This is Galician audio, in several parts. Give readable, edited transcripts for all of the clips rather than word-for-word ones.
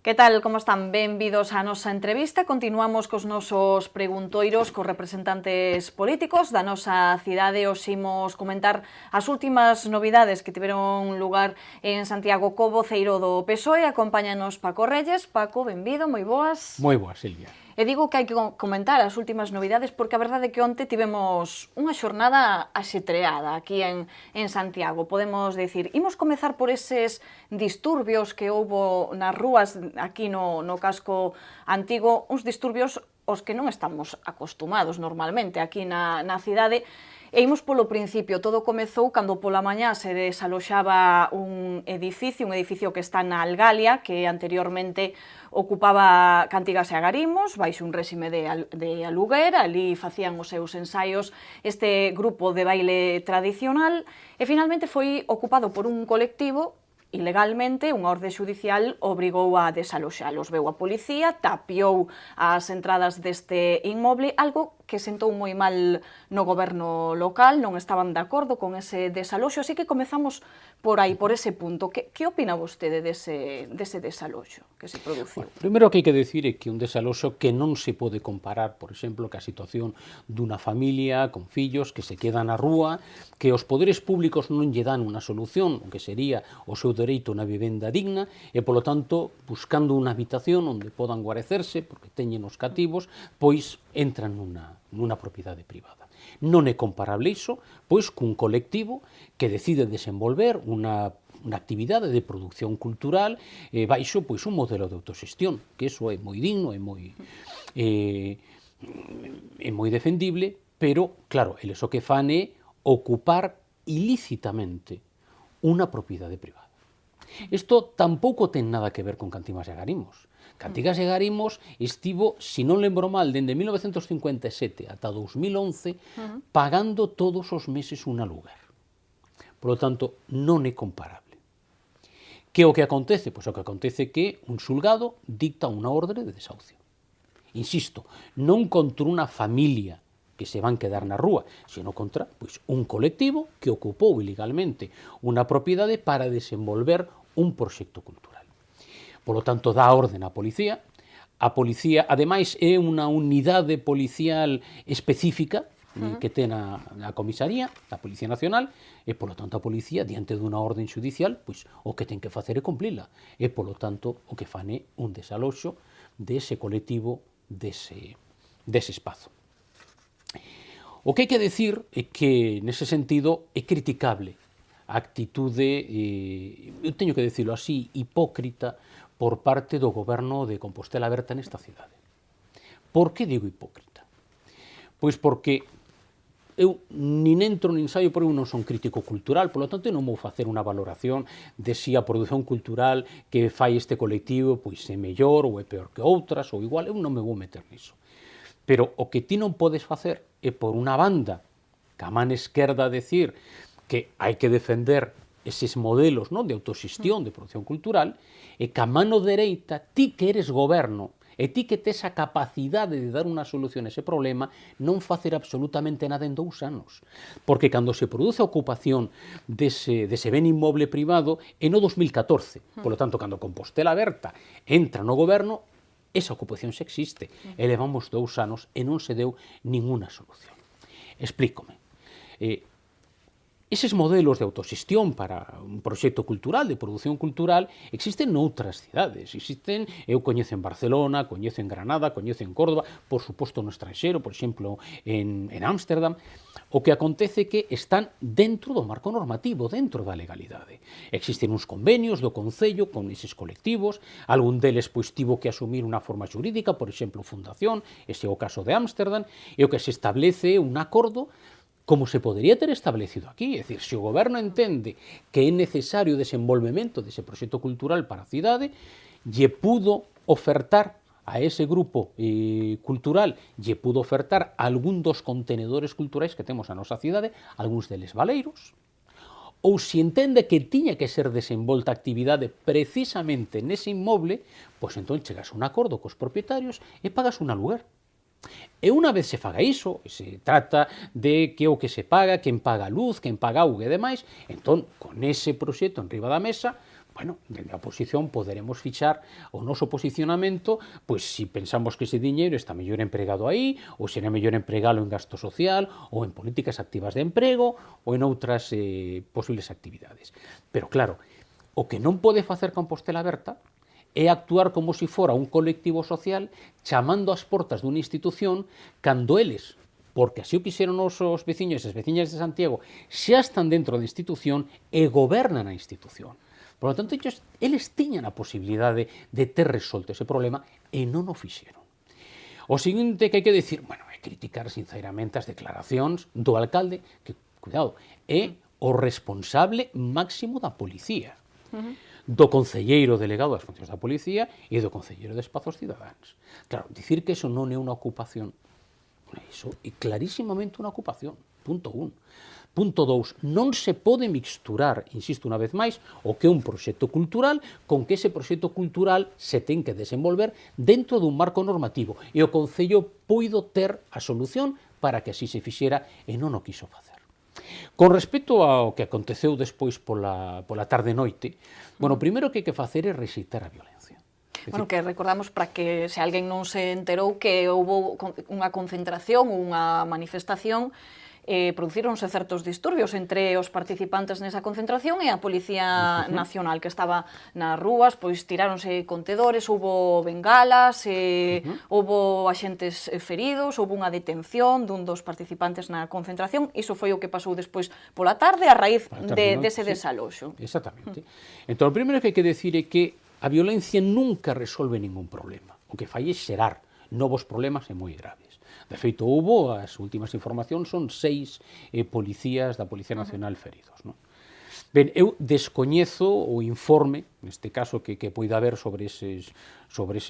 Que tal, como están? Benvidos á nosa entrevista. Continuamos cos nosos preguntoiros cos representantes políticos da nosa cidade. Os imos comentar as últimas novidades que tiveron lugar en Santiago co voceiro do PSOE. Acompáñanos Paco Reyes. Paco, benvido, moi boas. Moi boas, Silvia. E digo que hai que comentar as últimas novidades porque a verdade é que onte tivemos unha xornada axetreada aquí en Santiago. Podemos dicir, imos comezar por eses disturbios que houbo nas rúas aquí no casco antigo, uns disturbios aos que non estamos acostumados normalmente aquí na cidade. E imos polo principio, todo comezou cando pola mañá se desaloxaba un edificio que está na Algalia, que anteriormente ocupaba Cantigas e Agarimos, baixo un réxime de aluguer, ali facían os seus ensaios este grupo de baile tradicional, e finalmente foi ocupado por un colectivo. Ilegalmente, unha orde xudicial obrigou a desaloxalos. Veu a policía, tapiou as entradas deste inmoble, algo que sentou moi mal no goberno local, non estaban de acordo con ese desaloxo, así que comezamos por aí, por ese punto. Que opina vostede dese desaloxo que se produciu? Bueno, primeiro que hai que decir é que un desaloxo que non se pode comparar, por exemplo, ca situación dunha familia con fillos que se quedan na rúa, que os poderes públicos non lle dan unha solución, o que sería o seu dereito na vivenda digna, e, polo tanto, buscando unha habitación onde podan guarecerse, porque teñen os cativos, pois entran nunha propiedade privada. Non é comparable iso, pois, cun colectivo que decide desenvolver unha actividade de produción cultural baixo pois un modelo de autoxestión, que iso é moi digno, é moi defendible, pero, claro, eles o que fan é ocupar ilícitamente unha propiedade privada. Isto tampouco ten nada que ver con Cantigas e Agarimos. Cantigas e Agarimos estivo, se non lembro mal, dende 1957 ata 2011 pagando todos os meses un aluguer. Por lo tanto, non é comparable. Que o que acontece? Pois o que acontece é que un xulgado dicta unha orde de desahucio. Insisto, non contra unha familia que se van quedar na rúa, sino contra pois, un colectivo que ocupou ilegalmente unha propiedade para desenvolver un proxecto cultural. Por lo tanto, dá orden á policía. A policía, ademais, é unha unidade policial específica que ten a comisaría, a Policía Nacional, e, polo tanto, a policía, diante dunha orden judicial, pois, o que ten que facer é cumplila. E, polo tanto, o que fan é un desaloxo dese colectivo, dese espazo. O que hai que decir é que, nese sentido, é criticable a actitude, eu teño que decirlo así, hipócrita, por parte do goberno de Compostela Aberta nesta cidade. Por que digo hipócrita? Pois porque eu nin entro nin saio, porque eu non son crítico cultural, polo tanto eu non vou facer unha valoración de si a produción cultural que fai este colectivo pois é mellor ou é peor que outras, ou igual, eu non me vou meter niso. Pero o que ti non podes facer é, por unha banda, ca man esquerda decir que hai que defender eses modelos, non, de autoxestión, de produción cultural, e ca mano dereita, ti que eres goberno, e ti que tes a capacidade de dar unha solución a ese problema, non facer absolutamente nada en 2 anos. Porque cando se produce a ocupación dese ben inmoble privado, é no 2014. Por lo tanto, cando Compostela Aberta entra no goberno, esa ocupación xa existe. E levamos 2 anos e non se deu ninguna solución. Explícome. Eses modelos de autoxestión para un proxecto cultural, de produción cultural, existen noutras cidades. Existen, eu coñezo en Barcelona, coñezo en Granada, coñezo en Córdoba, por suposto no estranxero, por exemplo, en Ámsterdam. O que acontece é que están dentro do marco normativo, dentro da legalidade. Existen uns convenios do Concello con eses colectivos, algún deles pois tivo que asumir unha forma xurídica, por exemplo, fundación, ese é o caso de Ámsterdam, e o que se establece un acordo como se podría ter establecido aquí. É dicir, se o goberno entende que é necesario o desenvolvemento dese proxecto cultural para a cidade, lle pudo ofertar a ese grupo cultural, lle pudo ofertar algún dos contenedores culturais que temos na nosa cidade, algúns deles baleiros, ou se entende que tiña que ser desenvolta a actividade precisamente nese inmoble, pois entón chegas a un acordo cos propietarios e pagas un aluguer. E unha vez se faga iso, se trata de que o que se paga, quen paga a luz, quen paga auga e demais, entón, con ese proxecto en riba da mesa, bueno, dende a oposición poderemos fichar o noso posicionamento, pois se pensamos que ese diñeiro está mellor empregado aí, ou será mellor empregalo en gasto social, ou en políticas activas de emprego, ou en outras posibles actividades. Pero claro, o que non pode facer Compostela Aberta é actuar como se fora un colectivo social chamando ás portas dunha institución cando eles, porque así o quixeron os veciños e as veciñas de Santiago, xa están dentro da institución e gobernan a institución. Por lo tanto, eles tiñan a posibilidade de ter resolto ese problema e non o fixeron. O seguinte que hai que decir, bueno, é criticar sinceramente as declaracións do alcalde, que, cuidado, é o responsable máximo da policía, do concelleiro delegado das funcións da policía e do concelleiro de espazos cidadáns. Claro, dicir que eso non é unha ocupación, iso é clarísimamente unha ocupación, punto 1. Punto 2, non se pode mixturar, insisto unha vez máis, o que é un proxecto cultural con que ese proxecto cultural se ten que desenvolver dentro dun marco normativo e o Concello puido ter a solución para que así se fixera e non o quiso facer. Con respecto ao que aconteceu despois pola tarde-noite, bueno, o primeiro que hai que facer é rexeitar a violencia. Bueno, que recordamos para que se alguén non se enterou que houve unha concentración, unha manifestación, producironse certos disturbios entre os participantes nesa concentración e a Policía Nacional que estaba nas rúas, pois tiráronse contedores, houbo bengalas, houbo axentes feridos, houbo unha detención dun dos participantes na concentración. Iso foi o que pasou despois pola tarde a raíz dese desaloxo. Exactamente. Entón, o primeiro que hai que decir é que a violencia nunca resolve ningún problema. O que fai é xerar novos problemas e moi graves. De feito, houbo, as últimas informacións son 6 policías da Policía Nacional feridos. Non? Ben, eu descoñezo o informe, neste caso, que poida haber sobre eses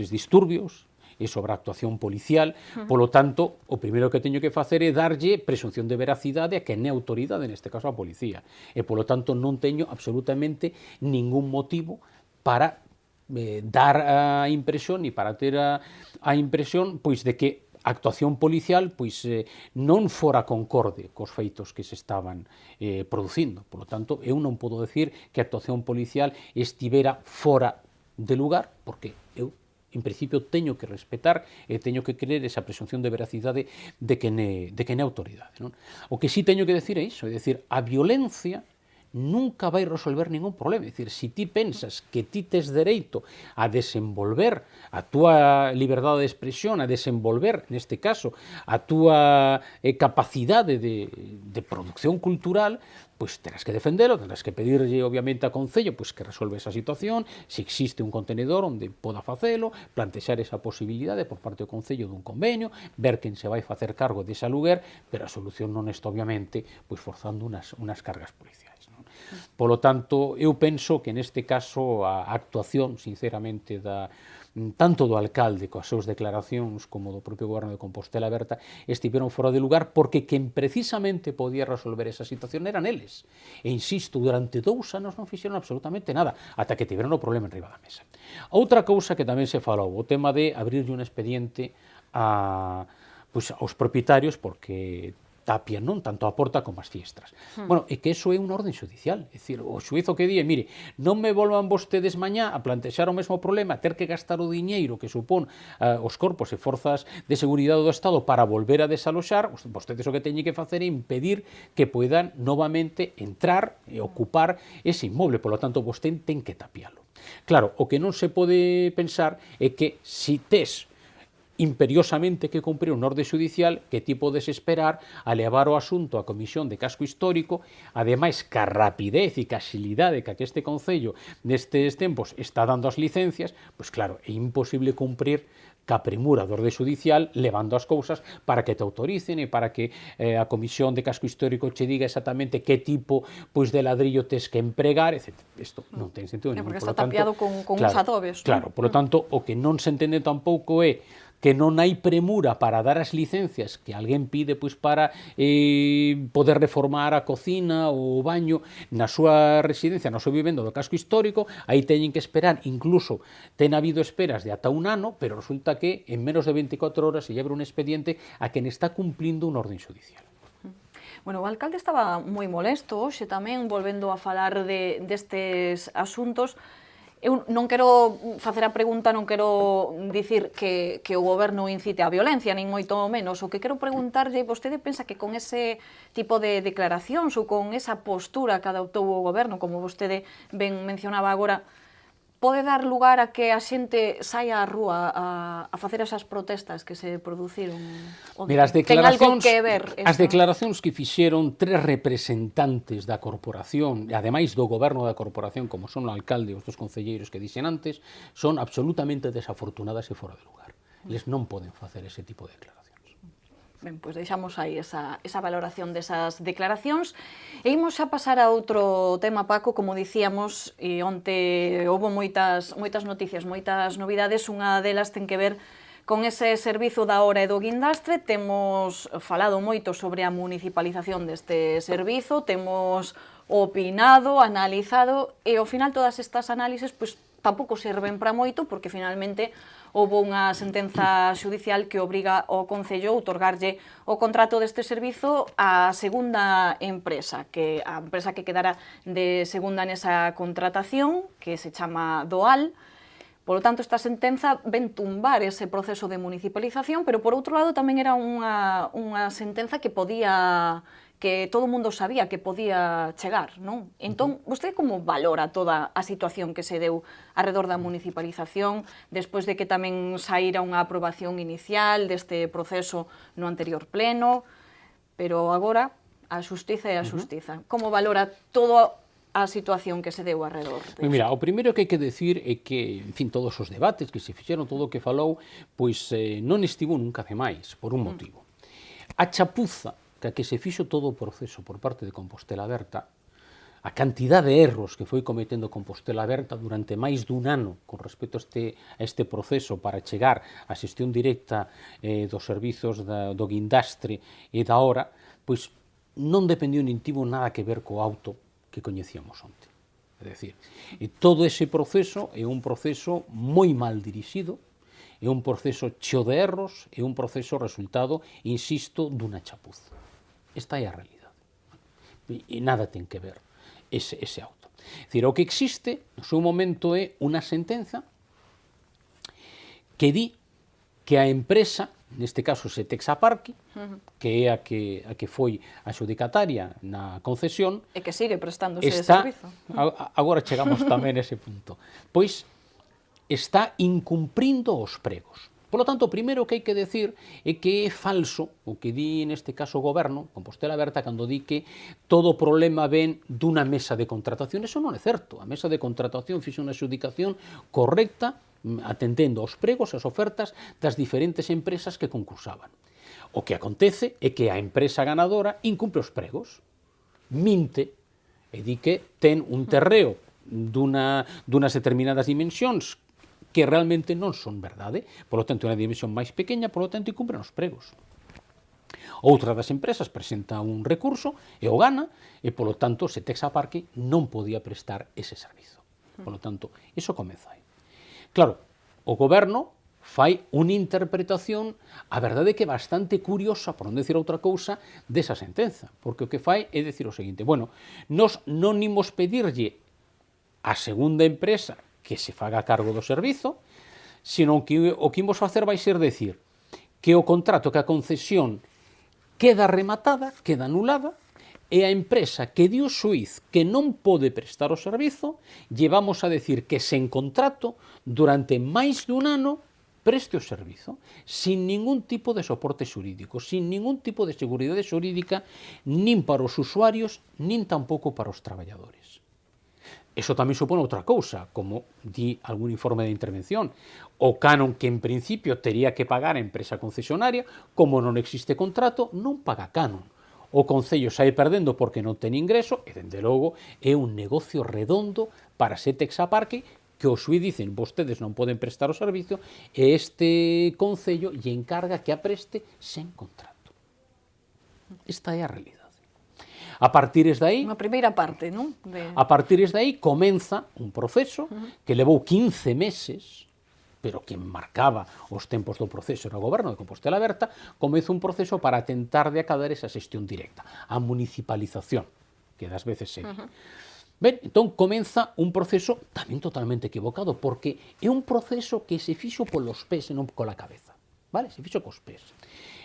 disturbios e sobre a actuación policial, polo tanto, o primeiro que teño que facer é darlle presunción de veracidade a quen é autoridade, neste caso a policía, e polo tanto non teño absolutamente ningún motivo para dar a impresión e para ter a impresión pois de que a actuación policial pois non fora concorde cos feitos que se estaban producindo. Por lo tanto, eu non podo decir que a actuación policial estivera fora de lugar, porque eu, en principio, teño que respetar e teño que creer esa presunción de veracidade de quen é autoridade. Non? O que sí teño que decir é iso, é dicir, a violencia nunca vai resolver ningún problema. É dicir, se ti pensas que ti tes dereito a desenvolver a túa liberdade de expresión, a desenvolver, neste caso, a túa capacidade de producción cultural, pois terás que defendelo, terás que pedirlle, obviamente, a Concello pois que resolve esa situación, se existe un contenedor onde poda facelo, plantexar esa posibilidade por parte do Concello dun convenio, ver quen se vai facer cargo dese aluguer, pero a solución non está, obviamente, pois forzando unas cargas policiais. Polo tanto, eu penso que neste caso a actuación, sinceramente, tanto do alcalde coas súas declaracións como do propio goberno de Compostela Aberta estiveron fora de lugar porque quen precisamente podía resolver esa situación eran eles. E insisto, durante 2 anos non fixeron absolutamente nada, ata que tiveron o problema enriba da mesa. Outra cousa que tamén se falou, o tema de abrirlle un expediente aos propietarios porque tapian non tanto a porta como as fiestras. Bueno, é que eso é unha orde xudicial. É dicir, o xuízo que di, mire, non me volvan vostedes mañá a plantexar o mesmo problema, ter que gastar o diñeiro que supón os corpos e forzas de seguridade do Estado para volver a desaloxar, vostedes o que teñen que facer é impedir que poidan novamente entrar e ocupar ese inmoble. Por lo tanto, vostede ten que tapialo. Claro, o que non se pode pensar é que se tes imperiosamente que cumprir unha orde xudicial que ti podes esperar a levar o asunto á Comisión de Casco Histórico, ademais ca rapidez e ca xilidade que este Concello nestes tempos está dando as licencias, pois claro, é imposible cumprir ca premura da orde xudicial levando as cousas para que te autoricen e para que a Comisión de Casco Histórico che diga exactamente que tipo pois de ladrillo tes que empregar, etc. Isto non ten sentido ningún. Porque está tapiado con uns adobes. Claro, por lo tanto, o que non se entende tampouco é que non hai premura para dar as licencias que alguén pide pois para poder reformar a cocina ou o baño na súa residencia, na súa vivenda do casco histórico, aí teñen que esperar, incluso ten habido esperas de ata 1 ano, pero resulta que en menos de 24 horas se lle abre un expediente a quen está cumplindo unha orden xudicial. Bueno, o alcalde estaba moi molesto hoxe tamén, volvendo a falar destes asuntos. Eu non quero facer a pregunta, non quero dicir que o goberno incite a violencia, nin moito menos. O que quero preguntarlle, vostede pensa que con ese tipo de declaracións ou con esa postura que adoptou o goberno, como vostede ben mencionaba agora, pode dar lugar a que a xente saia á rúa a facer esas protestas que se produciron? Mira, Ten algo que ver? As declaracións que fixeron tres representantes da corporación, e ademais do goberno da corporación, como son o alcalde e os dos concelleiros que dixen antes, son absolutamente desafortunadas e fora de lugar. Eles non poden facer ese tipo de declaracións. Ben, pois deixamos aí esa valoración desas declaracións. E imos xa pasar a outro tema, Paco, como dicíamos, e onte houve moitas noticias, moitas novidades. Unha delas ten que ver con ese servizo da hora e do guindastre. Temos falado moito sobre a municipalización deste servizo, temos opinado, analizado, e ao final todas estas análises pois tampouco serven para moito, porque finalmente houve unha sentenza xudicial que obriga ao Concello a outorgarlle o contrato deste servizo á segunda empresa, a empresa que quedara de segunda nesa contratación, que se chama Doal. Por lo tanto, esta sentenza ven tumbar ese proceso de municipalización, pero por outro lado tamén era unha sentenza que todo o mundo sabía que podía chegar, non? Entón, vostede como valora toda a situación que se deu arredor da municipalización, despois de que tamén saíra unha aprobación inicial deste proceso no anterior pleno, pero agora a xustiza é a xustiza. Como valora toda a situación que se deu arredor? Mira, o primeiro que hai que decir é que, en fin, todos os debates que se fixeron, todo o que falou, pois non estivo nunca demais, por un motivo. A chapuza que se fixo todo o proceso por parte de Compostela Aberta, a cantidad de erros que foi cometendo Compostela Aberta durante máis dun ano con respecto a este proceso para chegar á xestión directa dos servizos do guindastre e da hora, pois non dependeu nin tivo nada que ver co auto que coñecíamos onte. É dicir, todo ese proceso é un proceso moi mal dirixido, é un proceso cheo de erros, é un proceso resultado, insisto, dunha chapuza. Esta é a realidade. E nada ten que ver ese auto. É dicir, o que existe no seu momento é unha sentenza que di que a empresa, neste caso Setexa Parque, que é a que foi a xudicataria na concesión, e que sigue prestándose ese servizo. Agora chegamos tamén a ese punto. Pois está incumprindo os pregos. Por lo tanto, o primeiro que hai que decir é que é falso o que di neste caso o goberno, Compostela Aberta, cando di que todo o problema ven dunha mesa de contratación. Eso non é certo. A mesa de contratación fixe unha xudicación correcta, atendendo aos pregos e as ofertas das diferentes empresas que concursaban. O que acontece é que a empresa ganadora incumpre os pregos, minte, e di que ten un terreo dunas determinadas dimensións que realmente non son verdade, por lo tanto, é unha dimensión máis pequena, por lo tanto, incumpren os pregos. Outra das empresas presenta un recurso e o gana, e, por lo tanto, Setexa Parque non podía prestar ese servizo. Por lo tanto, iso comeza aí. Claro, o goberno fai unha interpretación, a verdade que bastante curiosa, por non decir outra cousa, desa sentenza, porque o que fai é decir o seguinte: bueno, nos non imos pedirlle a segunda empresa que se faga cargo do servizo, sino que o que imos facer vai ser decir que o contrato, que a concesión queda rematada, queda anulada, e a empresa que dio xuiz que non pode prestar o servizo, llevamos a decir que sen contrato, durante máis dun ano, preste o servizo, sin ningún tipo de soporte xurídico, sin ningún tipo de seguridade xurídica, nin para os usuarios, nin tampouco para os traballadores. Eso tamén supone outra cousa, como di algún informe de intervención. O canon que en principio tería que pagar a empresa concesionaria, como non existe contrato, non paga canon. O Concello sai perdendo porque non ten ingreso e, dende logo, é un negocio redondo para Setexa Parque, que os xuíz dicen vostedes non poden prestar o servizo e este Concello lle encarga que a preste sen contrato. Esta é a realidade. A partires de aí... Unha primeira parte, non? A partires de aí comeza un proceso que levou 15 meses pero quen marcaba os tempos do proceso era o goberno de Compostela Aberta, comeza un proceso para tentar de acadar esa xestión directa, a municipalización, que das veces segue. Ben, entón comeza un proceso tamén totalmente equivocado, porque é un proceso que se fixo polos pés e non pola cabeza, vale? Se fixo cos pés.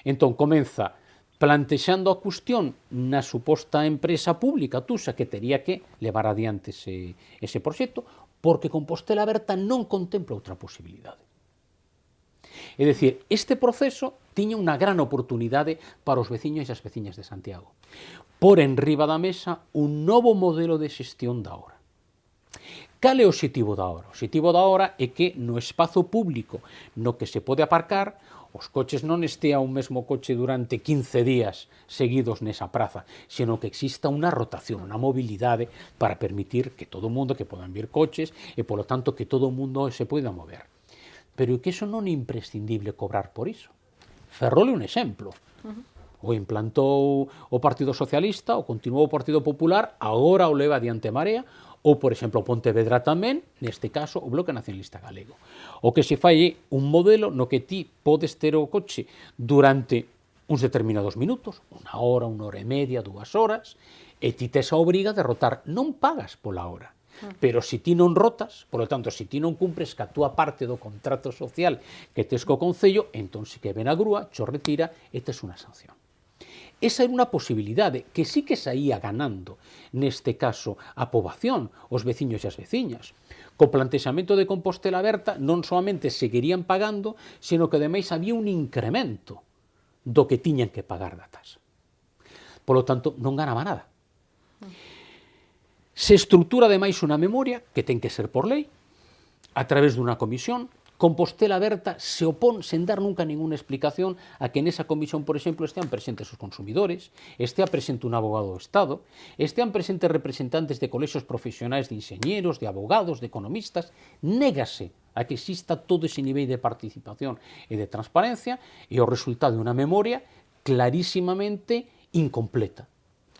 Entón comeza plantexando a cuestión na suposta empresa pública Tusa que tería que levar adiante ese proxecto, porque Compostela Aberta non contempla outra posibilidade. É dicir, este proceso tiña unha gran oportunidade para os veciños e as veciñas de Santiago. Por enriba da mesa un novo modelo de xestión da hora. Cal é o obxectivo da hora? O obxectivo da hora é que no espazo público no que se pode aparcar, os coches non estea un mesmo coche durante 15 días seguidos nesa praza, senón que exista unha rotación, unha mobilidade para permitir que todo o mundo, que podan vir coches e, polo tanto, que todo o mundo se poida mover. Pero que iso non é imprescindible cobrar por iso. Ferrol é un exemplo. O implantou o Partido Socialista, o continuou o Partido Popular, agora o leva adiante Marea, ou, por exemplo, o Pontevedra tamén, neste caso, o Bloque Nacionalista Galego. O que se fai é un modelo no que ti podes ter o coche durante uns determinados minutos, unha hora e media, 2 horas, e ti tes a obriga de rotar. Non pagas pola hora. Pero se ti non rotas, polo tanto, se ti non cumpres ca túa parte do contrato social que tes co Concello, entón si que ven a grúa, cho retira e tes unha sanción. Esa era unha posibilidade que sí que saía ganando, neste caso, a poboación, os veciños e as veciñas. Co plantexamento de Compostela Aberta non solamente seguirían pagando, sino que ademais había un incremento do que tiñan que pagar da tasa. Polo tanto, non ganaba nada. Se estrutura ademais unha memoria, que ten que ser por lei, a través dunha comisión. Compostela Aberta se opón, sen dar nunca ninguna explicación, a que nesa comisión, por exemplo, estean presentes os consumidores, estea presente un abogado do Estado, estean presentes representantes de colexios profesionais de enxeñeros, de abogados, de economistas. Négase a que exista todo ese nivel de participación e de transparencia, e o resultado de unha memoria clarísimamente incompleta,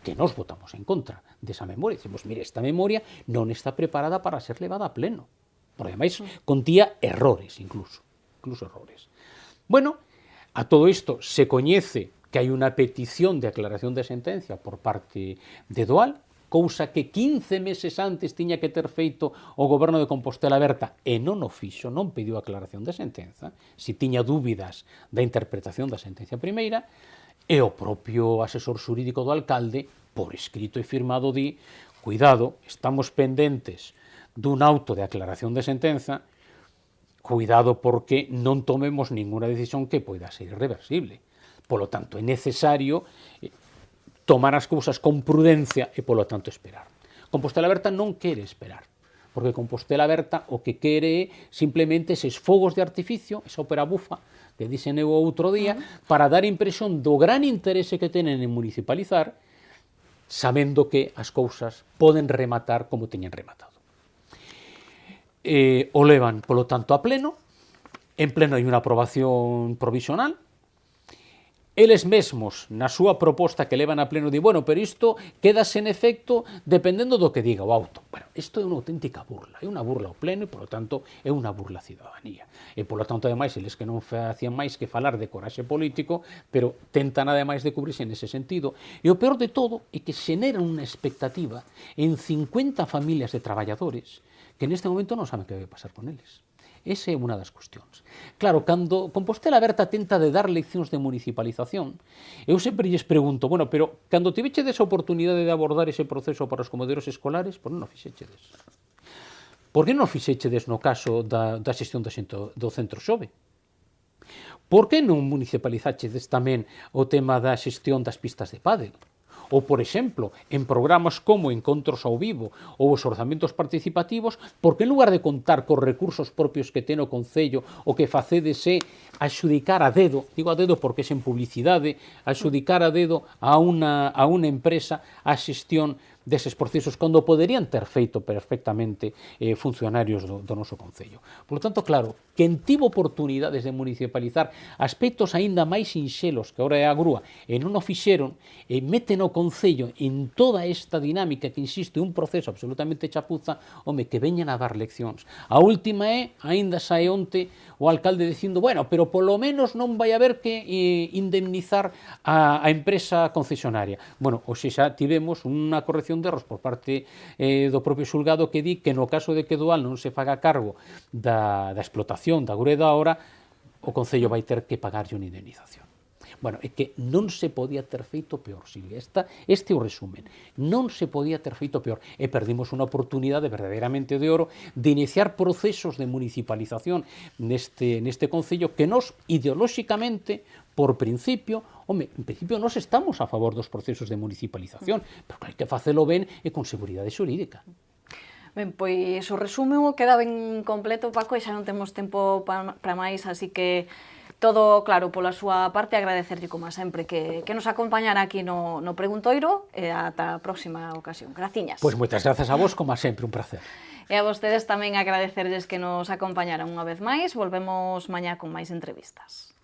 que nos votamos en contra desa memoria. Dicimos, mire, esta memoria non está preparada para ser levada a pleno. Por ademais, contía errores, incluso errores. Bueno, a todo isto se coñece que hai unha petición de aclaración de sentencia por parte de Doal, cousa que 15 meses antes tiña que ter feito o goberno de Compostela Aberta e non o fixo, non pediu aclaración de sentenza, se tiña dúbidas da interpretación da sentencia primeira, e o propio asesor xurídico do alcalde, por escrito e firmado, di, cuidado, estamos pendentes dun auto de aclaración de sentenza, cuidado porque non tomemos ninguna decisión que poida ser irreversible. Polo tanto, é necesario tomar as cousas con prudencia e, polo tanto, esperar. Compostela Aberta non quere esperar, porque Compostela Aberta o que quere é simplemente eses fogos de artificio, esa ópera bufa que dixen eu outro día, para dar impresión do gran interese que tenen en municipalizar, sabendo que as cousas poden rematar como teñen rematado. O levan, polo tanto, a pleno. En pleno hai unha aprobación provisional. Eles mesmos, na súa proposta que levan a pleno, di, bueno, pero isto quedase en efecto dependendo do que diga o auto. Bueno, isto é unha auténtica burla, é unha burla ao pleno e, polo tanto, é unha burla á cidadanía. E, polo tanto, ademais, eles que non facían máis que falar de coraxe político, pero tentan, ademais, de cubrirse nese sentido. E o peor de todo é que xenera unha expectativa en 50 familias de traballadores que neste momento non saben que vai pasar con eles. Esa é unha das cuestións. Claro, cando Compostela Aberta tenta de dar leccións de municipalización, eu sempre lles pregunto, bueno, pero cando tivechedes a oportunidade de abordar ese proceso para os comedores escolares, por non o fixechedes? Por que non o fixechedes no caso da xestión do centro xove? Por que non municipalizachedes tamén o tema da xestión das pistas de pádel? Ou, por exemplo, en programas como Encontros ao Vivo ou os orzamentos participativos, porque en lugar de contar cos recursos propios que ten o Concello, o que facedes é axudicar a dedo, digo a dedo porque é sen publicidade, axudicar a dedo a unha empresa a xestión deses procesos cando poderían ter feito perfectamente funcionarios do noso Concello. Por lo tanto, claro, quen tivo oportunidades de municipalizar aspectos aínda máis sinxelos que agora é a grúa e non o fixeron, meten o Concello en toda esta dinámica que insiste un proceso absolutamente chapuza, home, que veñan a dar leccións. A última é, aínda sae onte o alcalde dicindo, bueno, pero polo menos non vai haber que indemnizar a empresa concesionaria. Bueno, hoxe xa tivemos unha corrección de erros por parte do propio xulgado que di que no caso de que Dual non se faga cargo da explotación da grúa da hora, o Concello vai ter que pagarlle unha indemnización. Bueno, é que non se podía ter feito peor, Silvia. Este é o resumen. Non se podía ter feito peor. E perdimos unha oportunidade verdadeiramente de oro de iniciar procesos de municipalización neste Concello que nos, ideolóxicamente, por principio, home, en principio nos estamos a favor dos procesos de municipalización, pero hai que facelo ben e con seguridade xurídica. Ben, pois o resumo queda ben completo, Paco, e xa non temos tempo para máis, así que todo claro pola súa parte, agradecerlle como sempre que nos acompañara aquí no Preguntoiro e ata a próxima ocasión. Graciñas. Pois moitas grazas a vos, como sempre, un placer. E a vostedes tamén agradecerlles que nos acompañaran unha vez máis. Volvemos mañá con máis entrevistas.